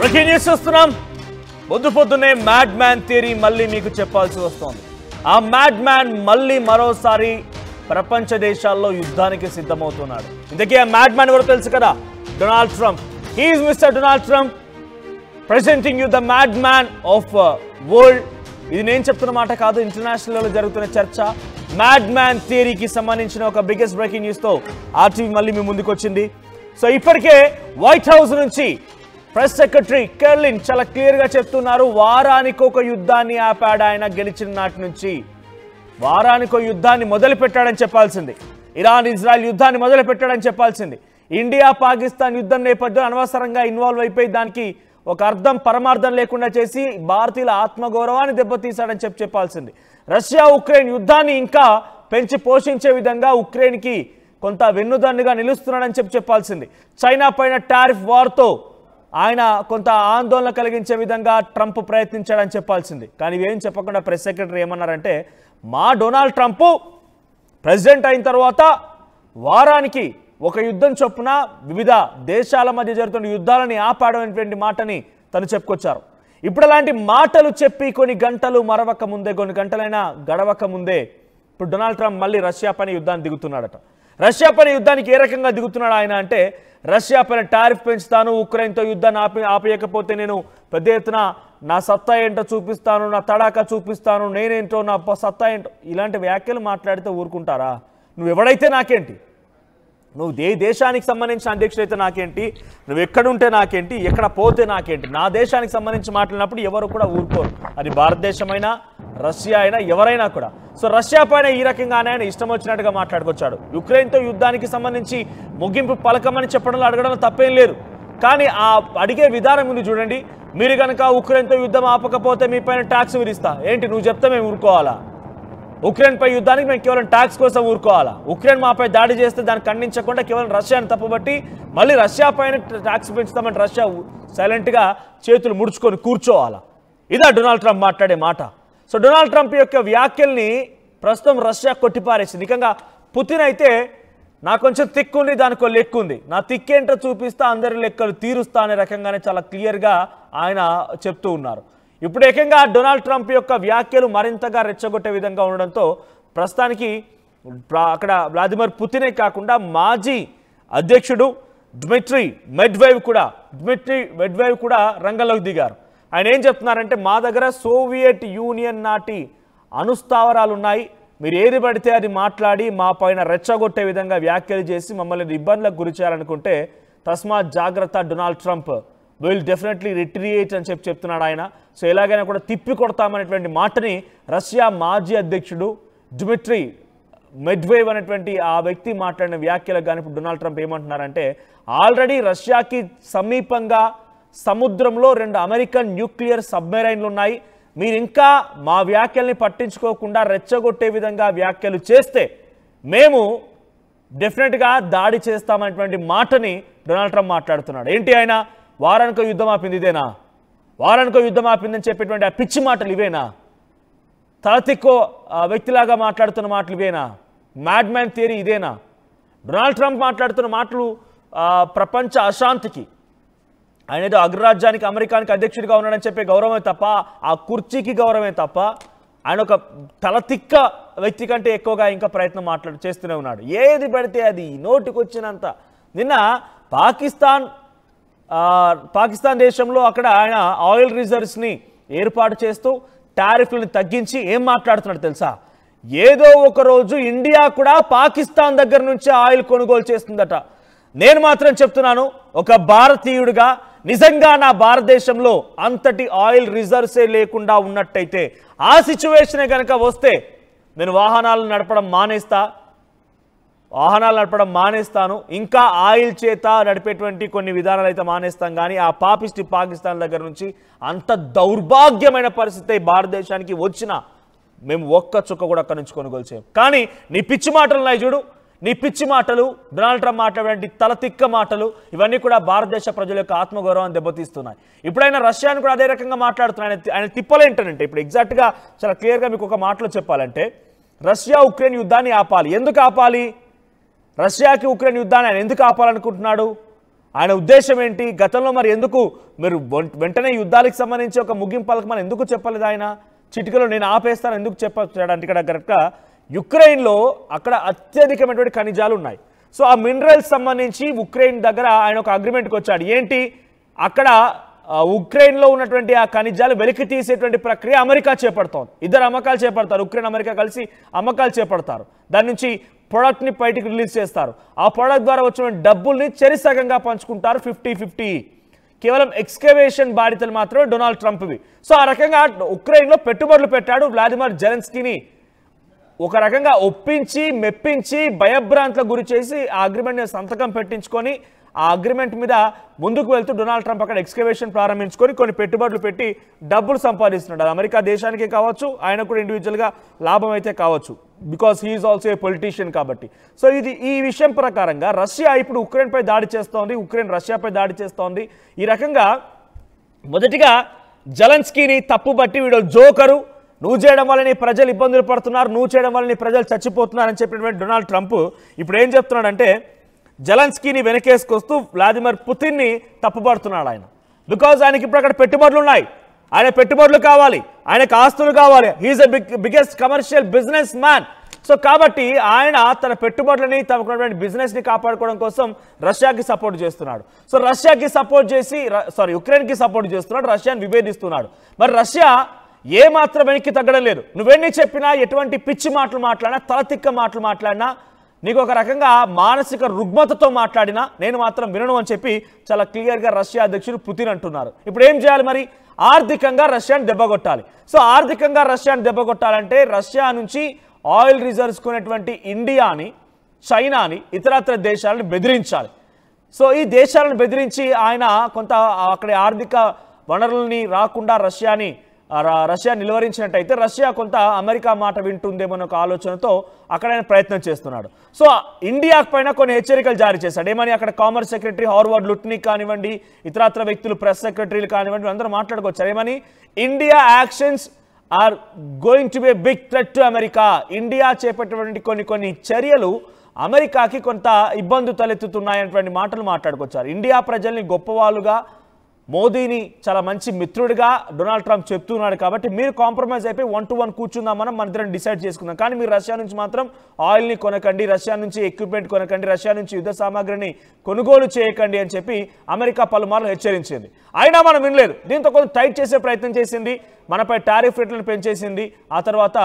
Breaking news చూస్తున్నాం. పొద్దున్నే mad man theory మళ్ళీ మీకు చెప్పాల్సి వస్తోంది. ఆ మ్యాడ్ మ్యాన్ మళ్ళీ మరోసారి ప్రపంచ దేశాల్లో యుద్ధానికి సిద్ధమవుతున్నాడు. ఇంతకీ ఆ మ్యాడ్ మ్యాన్ ఎవరో తెలుసు కదా, Donald Trump. He is mister Donald Trump presenting you the mad man of world. ఇది నేను చెప్తున్న మాట కాదు, ఇంటర్నేషనల్ లెవెల్లో జరుగుతున్న చర్చ. మ్యాడ్ మ్యాన్ థియరీకి సంబంధించిన ఒక బిగ్గెస్ట్ బ్రేకింగ్ న్యూస్తో ఆర్టీవీ మళ్ళీ మీ ముందుకు వచ్చింది. సో ఇప్పటికే వైట్ హౌస్ నుంచి ప్రెస్ సెక్రటరీ కెర్లిన్ చాలా క్లియర్గా చెప్తున్నారు, వారానికి ఒక యుద్ధాన్ని ఆపాడు ఆయన. గెలిచిన నాటి నుంచి వారానికి ఒక యుద్ధాన్ని మొదలు పెట్టాడని చెప్పాల్సింది. ఇరాన్ ఇజ్రాయెల్ యుద్ధాన్ని మొదలు పెట్టాడని చెప్పాల్సింది. ఇండియా పాకిస్తాన్ యుద్ధం నేపథ్యంలో అనవసరంగా ఇన్వాల్వ్ అయిపోయి దానికి ఒక అర్థం పరమార్థం లేకుండా చేసి భారతీయుల ఆత్మగౌరవాన్ని దెబ్బతీశాడని చెప్పాల్సింది. రష్యా ఉక్రెయిన్ యుద్ధాన్ని ఇంకా పెంచి పోషించే విధంగా ఉక్రెయిన్కి కొంత వెన్నుదన్నుగా నిలుస్తున్నాడని చెప్పాల్సింది. చైనా పైన టారిఫ్ వార్తో ఆయన కొంత ఆందోళన కలిగించే విధంగా ట్రంప్ ప్రయత్నించాడని చెప్పాల్సింది. కానీ ఇవేం చెప్పకుండా ప్రెస్ సెక్రటరీ ఏమన్నారంటే, మా డొనాల్డ్ ట్రంప్ ప్రెసిడెంట్ అయిన తర్వాత వారానికి ఒక యుద్ధం చొప్పున వివిధ దేశాల మధ్య జరుగుతున్న యుద్ధాలని ఆపాడనేటువంటి మాటని తను చెప్పుకొచ్చారు. ఇప్పుడు అలాంటి మాటలు చెప్పి కొన్ని గంటలు మరవక ముందే, కొన్ని గంటలైనా గడవక ముందే ఇప్పుడు డొనాల్డ్ ట్రంప్ మళ్ళీ రష్యా పైన యుద్ధాన్ని దిగుతున్నాడట. రష్యా పైన యుద్ధానికి ఏ రకంగా దిగుతున్నాడు ఆయన అంటే, రష్యా పైన టారిఫ్ పెంచుతాను, ఉక్రెయిన్తో యుద్ధాన్ని ఆపేయకపోతే నేను పెద్ద ఎత్తున నా సత్తా ఏంటో చూపిస్తాను, నా తడాకా చూపిస్తాను, నేనేంటో నా సత్తా ఏంటో, ఇలాంటి వ్యాఖ్యలు మాట్లాడితే ఊరుకుంటారా? నువ్వు ఎవడైతే నాకేంటి, నువ్వు ఏ దేశానికి సంబంధించిన అధ్యక్షుడైతే నాకేంటి, నువ్వు ఎక్కడుంటే నాకేంటి, ఎక్కడ పోతే నాకేంటి, నా దేశానికి సంబంధించి మాట్లాడినప్పుడు ఎవరు కూడా ఊరుకోరు. అది భారతదేశమైనా రష్యా అయినా ఎవరైనా కూడా. సో రష్యా పైన ఈ రకంగానే ఆయన ఇష్టం వచ్చినట్టుగా మాట్లాడుకొచ్చాడు. యుక్రెయిన్తో యుద్ధానికి సంబంధించి ముగింపు పలకమని చెప్పడంలో అడగడంలో తప్పేం లేదు. కానీ ఆ అడిగే విధానం ఉంది చూడండి. మీరు కనుక ఉక్రెయిన్తో యుద్ధం ఆపకపోతే మీ పైన ట్యాక్స్ విధిస్తా, ఏంటి నువ్వు చెప్తే మేము ఊరుకోవాలా? ఉక్రెయిన్పై యుద్ధానికి మేము కేవలం ట్యాక్స్ కోసం ఊరుకోవాలా? ఉక్రెయిన్ మాపై దాడి చేస్తే దాన్ని ఖండించకుండా కేవలం రష్యాని తప్పుబట్టి మళ్ళీ రష్యా పైన ట్యాక్స్ పెంచుతామని రష్యా సైలెంట్గా చేతులు ముడుచుకొని కూర్చోవాలా? ఇదా డొనాల్డ్ ట్రంప్ మాట్లాడే మాట. సో డొనాల్డ్ ట్రంప్ యొక్క వ్యాఖ్యల్ని ప్రస్తుతం రష్యా కొట్టిపారేసింది. నిజంగా పుతిన్ అయితే నాకు కొంచెం తిక్కుంది, దానికో లెక్కుంది, నా తిక్కేంటో చూపిస్తా, అందరి లెక్కలు తీరుస్తా అనే రకంగానే చాలా క్లియర్గా ఆయన చెప్తూ ఉన్నారు. ఇప్పుడు ఏకంగా డొనాల్డ్ ట్రంప్ యొక్క వ్యాఖ్యలు మరింతగా రెచ్చగొట్టే విధంగా ఉండడంతో ప్రస్తుతానికి అక్కడ వ్లాదిమిర్ పుతినే కాకుండా మాజీ అధ్యక్షుడు డ్మిట్రీ మెడ్వేవ్ కూడా రంగంలోకి దిగారు. ఆయన ఏం చెప్తున్నారంటే, మా దగ్గర సోవియట్ యూనియన్ నాటి అనుస్థావరాలు ఉన్నాయి, మీరు ఏది పడితే అది మాట్లాడి మా పైన రెచ్చగొట్టే విధంగా వ్యాఖ్యలు చేసి మమ్మల్ని ఇబ్బందులకు గురి చేయాలనుకుంటే తస్మాత్ జాగ్రత్త, డొనాల్డ్ ట్రంప్ విల్ డెఫినెట్లీ రిట్రియేట్ అని చెప్తున్నాడు ఆయన. సో ఎలాగైనా కూడా తిప్పి కొడతామనేటువంటి మాటని రష్యా మాజీ అధ్యక్షుడు డ్మిట్రీ మెడ్వేవ్ అనేటువంటి ఆ వ్యక్తి మాట్లాడిన వ్యాఖ్యలకు కానీ ఇప్పుడు డొనాల్డ్ ట్రంప్ ఏమంటున్నారంటే, ఆల్రెడీ రష్యాకి సమీపంగా సముద్రంలో 2 అమెరికన్ న్యూక్లియర్ సబ్మెరైన్లు ఉన్నాయి, మీరు ఇంకా మా వ్యాఖ్యల్ని పట్టించుకోకుండా రెచ్చగొట్టే విధంగా వ్యాఖ్యలు చేస్తే మేము డెఫినెట్గా దాడి చేస్తామనేటువంటి మాటని డొనాల్డ్ ట్రంప్ మాట్లాడుతున్నాడు. ఏంటి ఆయన వారానికో యుద్ధం ఆపింది ఇదేనా? వారానికో యుద్ధం ఆపిందని చెప్పేటువంటి ఆ పిచ్చి మాటలు ఇవేనా? తలతిక్కో వ్యక్తిలాగా మాట్లాడుతున్న మాటలు ఇవేనా? మ్యాడ్ మ్యాన్ థియరీ ఇదేనా? డొనాల్డ్ ట్రంప్ మాట్లాడుతున్న మాటలు ప్రపంచ అశాంతికి, ఆయన ఏదో అగ్రరాజ్యానికి అమెరికానికి అధ్యక్షుడిగా ఉన్నాడని చెప్పే గౌరవమే తప్ప, ఆ కుర్చీకి గౌరవమే తప్ప, ఆయన ఒక తలతిక్క వ్యక్తి కంటే ఎక్కువగా ఇంకా ప్రయత్నం చేస్తూనే ఉన్నాడు. ఏది పడితే అది నోటికి వచ్చినంత. నిన్న పాకిస్తాన్ దేశంలో అక్కడ ఆయన ఆయిల్ రిజర్వ్స్ని ఏర్పాటు చేస్తూ టారిఫ్లను తగ్గించి ఏం మాట్లాడుతున్నాడు తెలుసా? ఏదో ఒక రోజు ఇండియా కూడా పాకిస్తాన్ దగ్గర నుంచి ఆయిల్ కొనుగోలు చేస్తుందట. నేను మాత్రం చెప్తున్నాను, ఒక భారతీయుడిగా నిజంగా నా భారతదేశంలో అంతటి ఆయిల్ రిజర్వ్సే లేకుండా ఉన్నట్టయితే, ఆ సిచ్యువేషనే కనుక వస్తే నేను వాహనాలు నడపడం మానేస్తాను, ఇంకా ఆయిల్ చేత నడిపేటువంటి కొన్ని విధానాలు అయితే మానేస్తాం. కానీ ఆ పాకిస్తాన్ దగ్గర నుంచి అంత దౌర్భాగ్యమైన పరిస్థితి భారతదేశానికి వచ్చినా మేము ఒక్క చుక్క కూడా అక్కడి నుంచి కొనుగోలు చేయం. కానీ నీ పిచ్చి మాటలు ఉన్నాయి చూడు, నీ పిచ్చి మాటలు, డొనాల్డ్ ట్రంప్ మాట్లాడే తలతిక్క మాటలు, ఇవన్నీ కూడా భారతదేశ ప్రజల యొక్క ఆత్మగౌరవాన్ని దెబ్బతీస్తున్నాయి. ఇప్పుడైనా రష్యాను కూడా అదే రకంగా మాట్లాడుతున్నాయి. ఆయన తిప్పలేంటనంటే, ఇప్పుడు ఎగ్జాక్ట్గా చాలా క్లియర్గా మీకు ఒక మాటలో చెప్పాలంటే, రష్యా ఉక్రెయిన్ యుద్ధాన్ని ఆపాలి. ఎందుకు ఆపాలి? రష్యాకి ఉక్రెయిన్ యుద్ధాన్ని ఆయన ఎందుకు ఆపాలనుకుంటున్నాడు? ఆయన ఉద్దేశం ఏంటి? గతంలో మరి ఎందుకు మీరు వెంటనే యుద్ధాలకు సంబంధించి ఒక ముగింపు పలకమని ఎందుకు చెప్పలేదు? ఆయన చిటికలో నేను ఆపేస్తాను ఎందుకు చెప్పాడంటే ఇక్కడ కరెక్ట్గా యుక్రెయిన్లో అక్కడ అత్యధికమైనటువంటి ఖనిజాలు ఉన్నాయి. సో ఆ మినరల్స్ సంబంధించి ఉక్రెయిన్ దగ్గర ఆయన ఒక అగ్రిమెంట్కి వచ్చాడు. ఏంటి? అక్కడ ఉక్రెయిన్లో ఉన్నటువంటి ఆ ఖనిజాలు వెలికి తీసేటువంటి ప్రక్రియ అమెరికా చేపడుతోంది. ఇద్దరు అమ్మకాలు చేపడతారు, ఉక్రెయిన్ అమెరికా కలిసి అమ్మకాలు చేపడతారు. దాని నుంచి ప్రొడక్ట్ని బయటికి రిలీజ్ చేస్తారు. ఆ ప్రొడక్ట్ ద్వారా వచ్చిన డబ్బుల్ని చెరిసగంగా పంచుకుంటారు, 50-50. కేవలం ఎక్స్కవేషన్ బాధ్యతలు మాత్రమే డొనాల్డ్ ట్రంప్వి. సో ఆ రకంగా ఉక్రెయిన్లో పెట్టుబడులు పెట్టాడు. వ్లాదిమిర్ జెలెన్స్కీని ఒక రకంగా ఒప్పించి మెప్పించి భయభ్రాంతులకు గురి చేసి ఆ అగ్రిమెంట్ని సంతకం పెట్టించుకొని ఆ అగ్రిమెంట్ మీద ముందుకు వెళ్తూ డొనాల్డ్ ట్రంప్ అక్కడ ఎక్స్కవేషన్ ప్రారంభించుకొని కొన్ని పెట్టుబడులు పెట్టి డబ్బులు సంపాదిస్తున్నాడు. అది అమెరికా దేశానికే కావచ్చు, ఆయన కూడా ఇండివిజువల్గా లాభం అయితే కావచ్చు, because he is also a politician కాబట్టి. సో ఈ విషయం ప్రకారంగా రష్యా ఇప్పుడు ఉక్రెయిన్పై దాడి చేస్తోంది, ఉక్రెయిన్ రష్యాపై దాడి చేస్తోంది. ఈ రకంగా మొదటిగా జెలెన్స్కీని తప్పుబట్టి వీడు జోకరు, నువ్వు చేయడం వల్ల ప్రజలు ఇబ్బందులు పడుతున్నారు, నువ్వు చేయడం వల్ల ప్రజలు చచ్చిపోతున్నారని చెప్పినటువంటి డొనాల్డ్ ట్రంప్ ఇప్పుడు ఏం చెప్తున్నాడంటే జెలెన్స్కీని వెనకేసుకొస్తూ వ్లాదిమిర్ పుతిన్ని తప్పుపడుతున్నాడు ఆయన. బికాజ్ ఆయనకి ఇప్పుడు అక్కడ పెట్టుబడులు ఉన్నాయి, ఆయన పెట్టుబడులు కావాలి, ఆయనకు ఆస్తులు కావాలి. He is a biggest commercial businessman. So కాబట్టి ఆయన తన పెట్టుబడులని తనకున్నటువంటి బిజినెస్ని కాపాడుకోవడం కోసం రష్యాకి సపోర్ట్ చేస్తున్నాడు. సో రష్యాకి సపోర్ట్ చేసి యుక్రెయిన్కి సపోర్ట్ చేస్తున్నాడు, రష్యాని విభేదిస్తున్నాడు. మరి రష్యా ఏ మాత్రం వెనక్కి తగ్గడం లేదు. నువ్వెన్ని చెప్పినా, ఎటువంటి పిచ్చి మాటలు మాట్లాడినా, తలతిక్క మాటలు మాట్లాడినా, నీకు ఒక రకంగా మానసిక రుగ్మతతో మాట్లాడినా నేను మాత్రం వినను అని చెప్పి చాలా క్లియర్గా రష్యా అధ్యక్షుడు పుతిన్ అంటున్నారు. ఇప్పుడు ఏం చేయాలి మరి? ఆర్థికంగా రష్యాని దెబ్బకొట్టాలి. సో ఆర్థికంగా రష్యాని దెబ్బకొట్టాలంటే రష్యా నుంచి ఆయిల్ రిజర్వ్స్ కొనేటువంటి ఇండియాని, చైనాని, ఇతరత్ర దేశాలను బెదిరించాలి. సో ఈ దేశాలను బెదిరించి ఆయన కొంత అక్కడ ఆర్థిక వనరుల్ని రాకుండా రష్యా నిలువరించినట్టయితే రష్యా కొంత అమెరికా మాట వింటుందేమో ఒక ఆలోచనతో అక్కడ ఆయన ప్రయత్నం చేస్తున్నాడు. సో ఇండియా పైన కొన్ని హెచ్చరికలు జారీ చేశాడు. ఏమని? అక్కడ కామర్స్ సెక్రటరీ హార్వర్డ్ లుట్నిక్ కానివ్వండి, ఇతరత్ర వ్యక్తులు, ప్రెస్ సెక్రటరీలు కానివ్వండి, అందరూ మాట్లాడుకొచ్చారు. ఏమని? India actions are going to be a big threat to America. India చేపట్టేటువంటి కొన్ని చర్యలు అమెరికాకి కొంత ఇబ్బంది తలెత్తుతున్నాయనేటువంటి మాటలు మాట్లాడుకొచ్చారు. ఇండియా ప్రజల్ని గొప్పవాళ్ళుగా, మోదీని చాలా మంచి మిత్రుడిగా డొనాల్డ్ ట్రంప్ చెప్తున్నాడు. కాబట్టి మీరు కాంప్రమైజ్ అయిపోయి 1-to-1 కూర్చుందాం, మన ఇద్దరం డిసైడ్ చేసుకుందాం. కానీ మీరు రష్యా నుంచి మాత్రం ఆయిల్ని కొనకండి, రష్యా నుంచి ఎక్విప్మెంట్ కొనకండి, రష్యా నుంచి యుద్ధ సామాగ్రిని కొనుగోలు చేయకండి అని చెప్పి అమెరికా పలుమార్లు హెచ్చరించింది. అయినా మనం వినలేదు. దీంతో కొంచెం టైట్ చేసే ప్రయత్నం చేసింది, మనపై టారిఫ్ రేట్లను పెంచేసింది. ఆ తర్వాత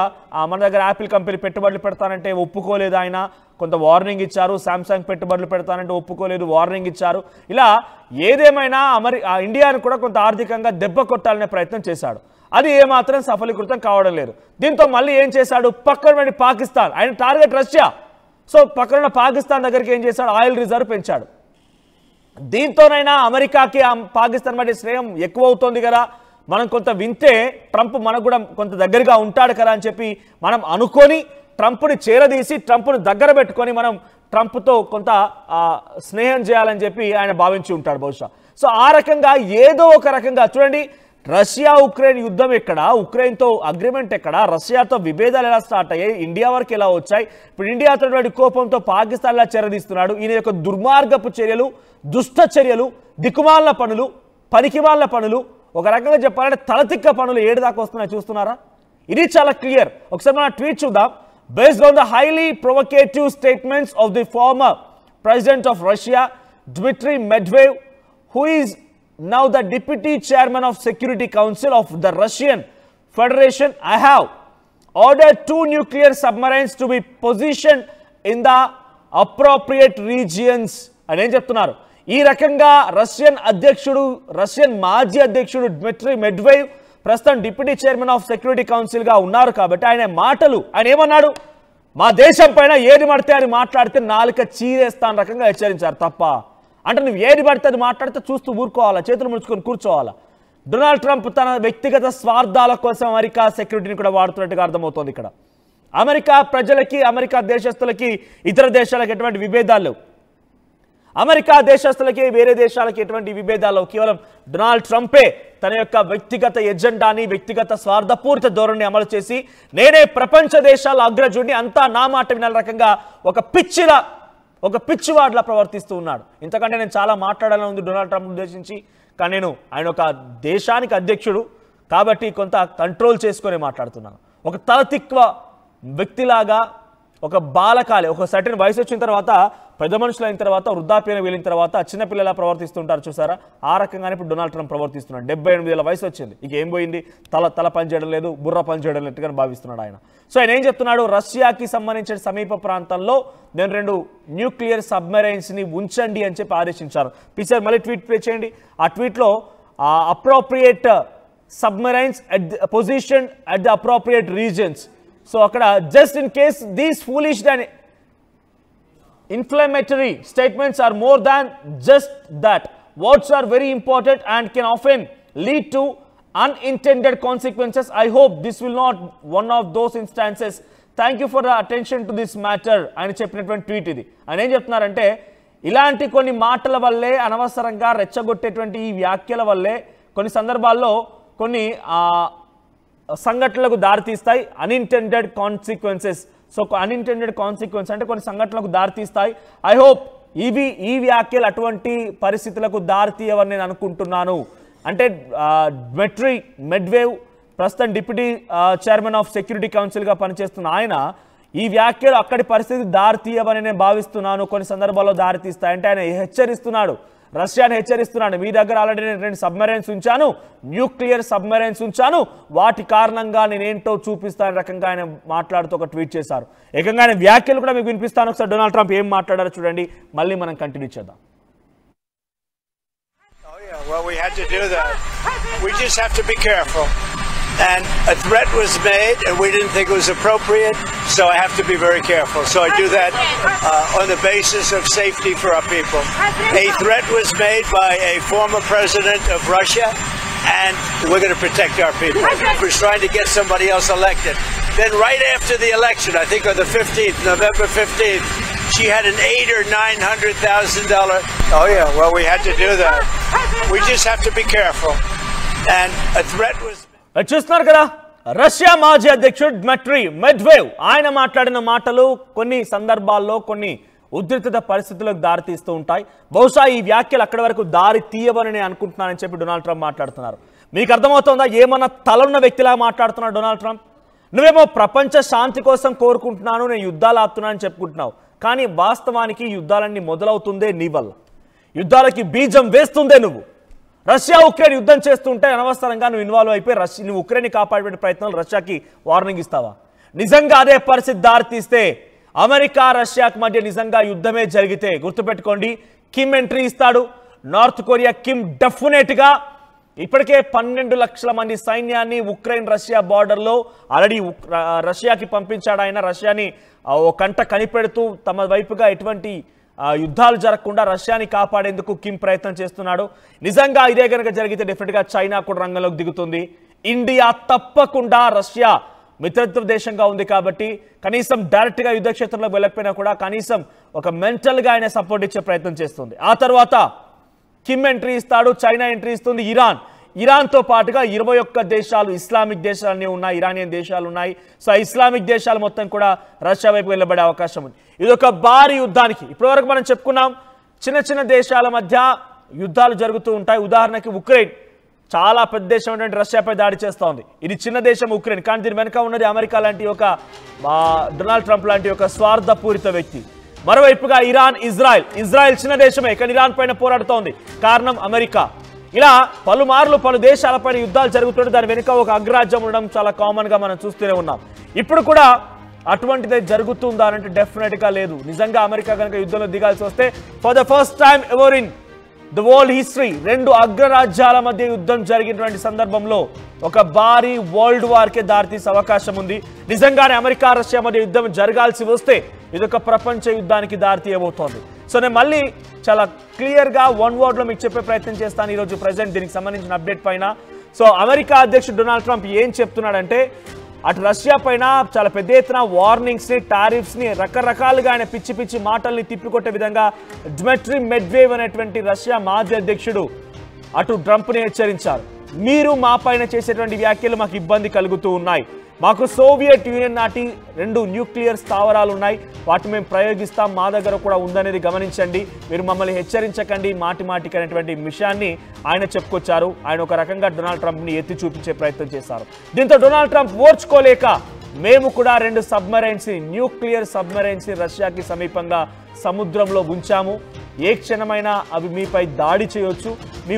మన దగ్గర యాపిల్ కంపెనీ పెట్టుబడులు పెడతానంటే ఒప్పుకోలేదు, ఆయన కొంత వార్నింగ్ ఇచ్చారు. శాంసంగ్ పెట్టుబడులు పెడతానంటే ఒప్పుకోలేదు, వార్నింగ్ ఇచ్చారు. ఇలా ఏదేమైనా ఇండియాను కూడా కొంత ఆర్థికంగా దెబ్బ కొట్టాలనే ప్రయత్నం చేశాడు. అది ఏమాత్రం సఫలీకృతం కావడం లేదు. దీంతో మళ్ళీ ఏం చేశాడు? పక్కన పాకిస్తాన్, ఆయన టార్గెట్ రష్యా. సో పక్కన పాకిస్తాన్ దగ్గరికి ఏం చేశాడు? ఆయిల్ రిజర్వ్ పెంచాడు. దీంతోనైనా అమెరికాకి పాకిస్తాన్ మధ్య స్నేహం ఎక్కువ అవుతోంది కదా, మనం కొంత వింటే ట్రంప్ మనకు కూడా కొంత దగ్గరగా ఉంటాడు కదా అని చెప్పి మనం అనుకొని ట్రంప్ని చేరదీసి ట్రంప్ను దగ్గర పెట్టుకొని మనం ట్రంప్తో కొంత స్నేహం చేయాలని చెప్పి ఆయన భావించి ఉంటాడు బహుశా. సో ఆ రకంగా ఏదో ఒక రకంగా చూడండి, రష్యా ఉక్రెయిన్ యుద్ధం ఎక్కడ, ఉక్రెయిన్తో అగ్రిమెంట్ ఎక్కడ, రష్యాతో విభేదాలు ఎలా స్టార్ట్ అయ్యాయి, ఇండియా వరకు ఎలా వచ్చాయి, ఇప్పుడు ఇండియాతో కోపంతో పాకిస్తాన్లా చెరదీస్తున్నాడు. ఈయన యొక్క దుర్మార్గపు చర్యలు, దుష్ట చర్యలు, దిక్కుమాల పనులు, పనికిమాల పనులు, ఒక రకంగా చెప్పాలంటే తలతిక్క పనులు ఏడు దాకా వస్తున్నాయి చూస్తున్నారా? ఇది చాలా క్లియర్. ఒకసారి మన ట్వీట్ చూద్దాం. Based on the highly provocative statements of the former president of Russia, Dmitry Medvedev, who is now the deputy chairman of Security Council of the Russian Federation, I have ordered 2 nuclear submarines to be positioned in the appropriate regions. అని ఏం చెప్తున్నారు? ఈ రకంగా Russian మాజీ అధ్యక్షుడు డ్మిట్రీ మెడ్వేవ్ ప్రస్తుతం deputy chairman of security కౌన్సిల్గా ఉన్నారు. కాబట్టి ఆయన మాటలు, ఆయన ఏమన్నాడు? మా దేశం పైన ఏది పడితే అని మాట్లాడితే నాలుక చీరేస్తాను రకంగా హెచ్చరించారు. తప్ప అంటే నువ్వు ఏది పడితే అది మాట్లాడితే చూస్తూ ఊరుకోవాలా, చేతులు ముడుచుకొని కూర్చోవాలా? డొనాల్డ్ ట్రంప్ తన వ్యక్తిగత స్వార్థాల కోసం అమెరికా సెక్యూరిటీని కూడా వాడుతున్నట్టుగా అర్థమవుతోంది. ఇక్కడ అమెరికా ప్రజలకి, అమెరికా దేశస్తులకి, ఇతర దేశాలకు ఎటువంటి విభేదాలు లేవు. అమెరికా దేశస్తులకి, వేరే దేశాలకి ఎటువంటి విభేదాలు, కేవలం డొనాల్డ్ ట్రంపే తన యొక్క వ్యక్తిగత ఎజెండాని, వ్యక్తిగత స్వార్థపూరిత ధోరణిని అమలు చేసి నేనే ప్రపంచ దేశాల అగ్రజుడిని, అంతా నా మాట వినాల రకంగా ఒక పిచ్చిలా ఒక పిచ్చివాడ్లా ప్రవర్తిస్తూ ఉన్నాడు. ఇంతకంటే నేను చాలా మాట్లాడాలని ఉంది డొనాల్డ్ ట్రంప్ ఉద్దేశించి, కానీ నేను ఆయన ఒక దేశానికి అధ్యక్షుడు కాబట్టి కొంత కంట్రోల్ చేసుకొని మాట్లాడుతున్నాను. ఒక తలతిక్వ వ్యక్తిలాగా, ఒక బాలకాలే, ఒక సర్టెన్ వయసు వచ్చిన తర్వాత, పెద్ద మనుషులు అయిన తర్వాత, వృద్ధాప్యం వెళ్ళిన తర్వాత చిన్నపిల్లలా ప్రవర్తిస్తుంటారు చూసారా, ఆ రకంగానే ఇప్పుడు డొనాల్డ్ ట్రంప్ ప్రవర్తిస్తున్నాడు. 78 ఏళ్ల వయసు వచ్చింది, ఇక ఏం పోయింది, తల పనిచేయడం లేదు, బుర్ర పనిచేయడం లేట్టుగా భావిస్తున్నాడు ఆయన. సో ఆయన ఏం చెప్తున్నాడు, రష్యాకి సంబంధించిన సమీప ప్రాంతంలో నేను 2 న్యూక్లియర్ సబ్మెరైన్స్ని ఉంచండి అని చెప్పి ఆదేశించారు. పిక్చర్ మళ్ళీ ట్వీట్ ప్లే చేయండి. ఆ ట్వీట్లో appropriate submarines position at the appropriate reasons. So అక్కడ just in case these foolish and inflammatory statements are more than just that. Words are very important and can often lead to unintended consequences. I hope this will not one of those instances. Thank you for the attention to this matter. ఆయన చెప్పినటువంటి tweet ఇది. ఆయన ఏం చెప్తున్నారంటే, ఇలాంటి కొన్ని మాటల వల్లే, అనవసరంగా రెచ్చగొట్టేటువంటి ఈ వ్యాఖ్యల వల్లే కొన్ని సందర్భాల్లో కొన్ని సంఘటనలకు దారితీస్తాయి. Unintended consequences. So unintended consequence అంటే కొన్ని సంఘటనలకు దారితీస్తాయి. ఐ హోప్ ఈ వ్యాఖ్యలు అటువంటి పరిస్థితులకు దారితీయవని నేను అనుకుంటున్నాను. అంటే డ్మిట్రీ మెడ్వేవ్ ప్రస్తుతం డిప్యూటీ చైర్మన్ ఆఫ్ సెక్యూరిటీ కౌన్సిల్గా పనిచేస్తున్న ఆయన ఈ వ్యాఖ్యలు అక్కడి పరిస్థితి దారితీయవని నేను భావిస్తున్నాను, కొన్ని సందర్భాల్లో దారితీస్తాయి అంటే ఆయన హెచ్చరిస్తున్నాడు, రష్యాని హెచ్చరిస్తున్నాడు. మీ దగ్గర ఆల్రెడీ నేను 2 సబ్మెరైన్స్ ఉంచాను, న్యూక్లియర్ సబ్మెరైన్స్ ఉంచాను, వాటి కారణంగా నేనేంటో చూపిస్తాను రకంగా ఆయన మాట్లాడుతూ ఒక ట్వీట్ చేశారు. ఏకంగా ఆయన వ్యాఖ్యలు కూడా మీకు వినిపిస్తాను. ఒకసారి డొనాల్డ్ ట్రంప్ ఏం మాట్లాడారో చూడండి, మళ్ళీ మనం కంటిన్యూ చేద్దాం. Well, we had to do that. We just have to be careful. And a threat was made, and we didn't think it was appropriate, so I have to be very careful. So I do that on the basis of safety for our people. A threat was made by a former president of Russia, and we're going to protect our people. We're trying to get somebody else elected. Then right after the election, I think on the 15th, November 15th, she had an $800,000 or $900,000. Oh yeah, well, we had to do that. We just have to be careful. And a threat was... చూస్తున్నారు కదా, Russia మాజీ అధ్యక్షుడు డ్మిట్రీ మెడ్వేవ్ ఆయన మాట్లాడిన మాటలు కొన్ని సందర్భాల్లో కొన్ని ఉద్రిక్త పరిస్థితులకు దారితీస్తూ ఉంటాయి. బహుశా ఈ వ్యాఖ్యలు అక్కడి వరకు దారి తీయవని నేను అనుకుంటున్నానని చెప్పి డొనాల్డ్ ట్రంప్ మాట్లాడుతున్నారు. మీకు అర్థమవుతుందా ఏమన్నా తలన్న వ్యక్తిలా మాట్లాడుతున్నాడు డొనాల్డ్ ట్రంప్? నువ్వేమో ప్రపంచ శాంతి కోసం కోరుకుంటున్నాను, నేను యుద్ధాలు ఆపుతున్నానని చెప్పుకుంటున్నావు, కానీ వాస్తవానికి యుద్ధాలన్నీ మొదలవుతుందే నీ వల్ల, యుద్ధాలకి బీజం వేస్తుందే నువ్వు. రష్యా ఉక్రెయిన్ యుద్ధం చేస్తుంటే అనవసరంగా నువ్వు ఇన్వాల్వ్ అయిపోయి నువ్వు ఉక్రెయిన్ కాపాడే ప్రయత్నాలు రష్యాకి వార్నింగ్ ఇస్తావా? నిజంగా అదే పరిస్థితి దారితీస్తే, అమెరికా రష్యాకి మధ్య నిజంగా యుద్ధమే జరిగితే గుర్తుపెట్టుకోండి, కిమ్ ఎంట్రీ ఇస్తాడు. నార్త్ కొరియా కిమ్ డెఫినెట్గా ఇప్పటికే 12 లక్షల మంది సైన్యాన్ని ఉక్రెయిన్ రష్యా బార్డర్లో ఆల్రెడీ రష్యాకి పంపించాడు ఆయన. రష్యాని ఓ కంట కనిపెడుతూ తమ వైపుగా ఎటువంటి యుద్ధాలు జరగకుండా రష్యాని కాపాడేందుకు కిమ్ ప్రయత్నం చేస్తున్నాడు. నిజంగా ఇదే కనుక జరిగితే డెఫినెట్గా చైనా కూడా రంగంలోకి దిగుతుంది. ఇండియా తప్పకుండా రష్యా మిత్రత్వ దేశంగా ఉంది కాబట్టి కనీసం డైరెక్ట్గా యుద్ధ క్షేత్రంలోకి వెళ్ళకపోయినా కూడా కనీసం ఒక మెంటల్గా ఆయన సపోర్ట్ ఇచ్చే ప్రయత్నం చేస్తుంది. ఆ తర్వాత కిమ్ ఎంట్రీ ఇస్తాడు, చైనా ఎంట్రీ ఇస్తుంది, ఇరాన్తో పాటుగా 21 దేశాలు ఇస్లామిక్ దేశాలన్నీ ఉన్నాయి, ఇరానియన్ దేశాలు ఉన్నాయి. సో ఆ ఇస్లామిక్ దేశాలు మొత్తం కూడా రష్యా వైపు వెళ్ళబడే అవకాశం ఉంది. ఇది ఒక భారీ యుద్ధానికి ఇప్పటివరకు మనం చెప్పుకున్నాం, చిన్న దేశాల మధ్య యుద్ధాలు జరుగుతూ ఉంటాయి. ఉదాహరణకి ఉక్రెయిన్ చాలా పెద్ద దేశం అంటే రష్యాపై దాడి చేస్తూ ఉంది. ఇది చిన్న దేశం ఉక్రెయిన్, కానీ దీని వెనుక ఉన్నది అమెరికా లాంటి ఒక డొనాల్డ్ ట్రంప్ లాంటి ఒక స్వార్థపూరిత వ్యక్తి. మరోవైపుగా ఇజ్రాయెల్ చిన్న దేశమే, కానీ ఇరాన్ పైన పోరాడుతోంది, కారణం అమెరికా. ఇలా పలుమార్లు పలు దేశాలపైన యుద్ధాలు జరుగుతుంటే దాని వెనుక ఒక అగ్రరాజ్యం ఉండడం చాలా కామన్ గా మనం చూస్తూనే ఉన్నాం. ఇప్పుడు కూడా అటువంటిదే జరుగుతుందా అంటే డెఫినెట్గా లేదు. నిజంగా అమెరికా కనుక యుద్ధంలో దిగాల్సి వస్తే for the first time ever in the world history 2 అగ్రరాజ్యాల మధ్య యుద్ధం జరిగినటువంటి సందర్భంలో ఒక భారీ వరల్డ్ వార్కే దారితీసే అవకాశం ఉంది. నిజంగానే అమెరికా రష్యా మధ్య యుద్ధం జరగాల్సి వస్తే ఇదొక ప్రపంచ యుద్ధానికి దారితీయబోతోంది. సో నేను మళ్ళీ చాలా క్లియర్గా వన్ వర్డ్లో మీకు చెప్పే ప్రయత్నం చేస్తాను ఈరోజు ప్రజెంట్ దీనికి సంబంధించిన అప్డేట్ పైన. సో అమెరికా అధ్యక్షుడు డొనాల్డ్ ట్రంప్ ఏం చెప్తున్నాడంటే, అటు రష్యా పైన చాలా పెద్ద ఎత్తున వార్నింగ్స్ని, టారిఫ్స్ని, రకరకాలుగా ఆయన పిచ్చి మాటల్ని తిప్పికొట్టే విధంగా డ్మిట్రీ మెడ్వేవ్ అనేటువంటి రష్యా మాజీ అధ్యక్షుడు అటు ట్రంప్ని హెచ్చరించారు. మీరు మా పైన చేసేటువంటి వ్యాఖ్యలు మాకు ఇబ్బంది కలుగుతూ ఉన్నాయి, మాకు సోవియట్ యూనియన్ నాటి 2 న్యూక్లియర్ స్థావరాలు ఉన్నాయి, వాటిని మేము ప్రయోగిస్తాం, మా దగ్గర కూడా ఉందనేది గమనించండి, మీరు మమ్మల్ని హెచ్చరించకండి మాటికి అనేటువంటి విషయాన్ని ఆయన చెప్పుకొచ్చారు. ఆయన ఒక రకంగా డొనాల్డ్ ట్రంప్ని ఎత్తి చూపించే ప్రయత్నం చేశారు. దీంతో డొనాల్డ్ ట్రంప్ ఓర్చుకోలేక మేము కూడా 2 సబ్మరైన్స్ న్యూక్లియర్ సబ్మరైన్స్ రష్యాకి సమీపంగా సముద్రంలో ఉంచాము, ఏ క్షణమైనా అవి మీపై దాడి చేయొచ్చు, మీ